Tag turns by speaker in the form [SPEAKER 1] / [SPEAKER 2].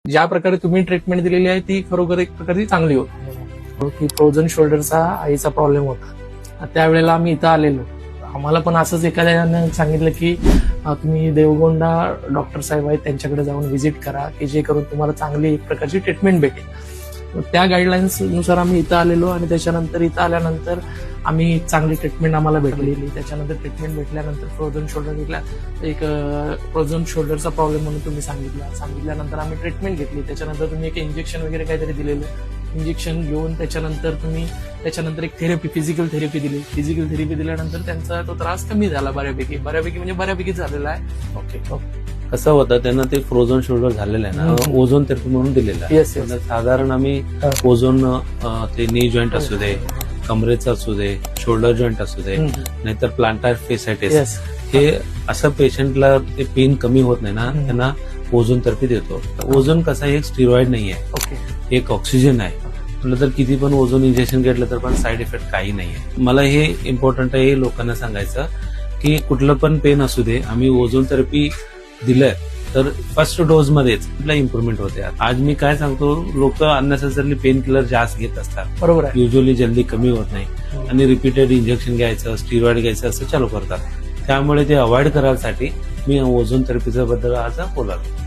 [SPEAKER 1] ज्या प्रकारे तुम्ही ट्रीटमेंट दिलेली आहे ती खरोखर एक प्रकारची चांगली होती. की फ्रोझन शोल्डरचा आईचा प्रॉब्लेम होता. त्यावेळेला आम्ही इथं आलेलो. आम्हाला पण असंच एखाद्यानं सांगितलं की तुम्ही देवगोंडा डॉक्टर साहेब आहेत त्यांच्याकडे जाऊन व्हिजिट करा की जे करून तुम्हाला चांगली एक प्रकारची ट्रीटमेंट भेटेल. त्या गाईडलाईन्स नुसार आम्ही इथं आलेलो आणि त्याच्यानंतर इथं आल्यानंतर आम्ही चांगली ट्रीटमेंट आम्हाला भेटलेली. त्याच्यानंतर ट्रीटमेंट भेटल्यानंतर फ्रोझन शोल्डर घेतला. एक फ्रोझन शोल्डरचा प्रॉब्लेम म्हणून तुम्ही सांगितल्यानंतर आम्ही ट्रीटमेंट घेतली. त्याच्यानंतर तुम्ही एक इंजेक्शन वगैरे काहीतरी दिलेलं. इंजेक्शन घेऊन त्याच्यानंतर एक थेरपी, फिजिकल थेरपी दिली. फिजिकल थेरपी दिल्यानंतर त्यांचा तो त्रास कमी झाला बऱ्यापैकी म्हणजे बऱ्यापैकी झालेला आहे. ओके.
[SPEAKER 2] कसं होतं त्यांना ते फ्रोझन शोल्डर झालेलं आहे ना, ओझोन थेरपी म्हणून दिलेलं आहे.
[SPEAKER 1] येस.
[SPEAKER 2] साधारण आम्ही ओझोन ते नी जॉईंट असू दे, कमरेचं असू दे, शोल्डर जॉईंट असू दे, नाहीतर प्लांटार फेसायटिस, हे असं पेशंटला ते पेन कमी होत नाही ना, त्यांना ओझोन थेरपी देतो. ओझोन कसं एक स्टिरॉइड नाही आहे,
[SPEAKER 1] ओके,
[SPEAKER 2] एक ऑक्सिजन आहे. म्हटलं तर किती पण ओझोन इंजेक्शन घेतलं तर पण साईड इफेक्ट काही नाहीये. मला हे इम्पॉर्टंट आहे लोकांना सांगायचं की कुठलं पण पेन असू दे, आम्ही ओझोन थेरपी दिलंय तर फर्स्ट डोज मध्येच इम्प्रुव्हमेंट होते. आज मी काय सांगतो, लोक अननेसेसरली पेन किलर जास्त घेत असतात.
[SPEAKER 1] बरोबर आहे.
[SPEAKER 2] युजली जल्दी कमी होत नाही आणि रिपीटेड इंजेक्शन घ्यायचं, स्टिरॉइड घ्यायचं असं चालू करतात. त्यामुळे ते अवॉइड करायसाठी मी ओझोन थेरपीच्या बद्दल आज बोलालो.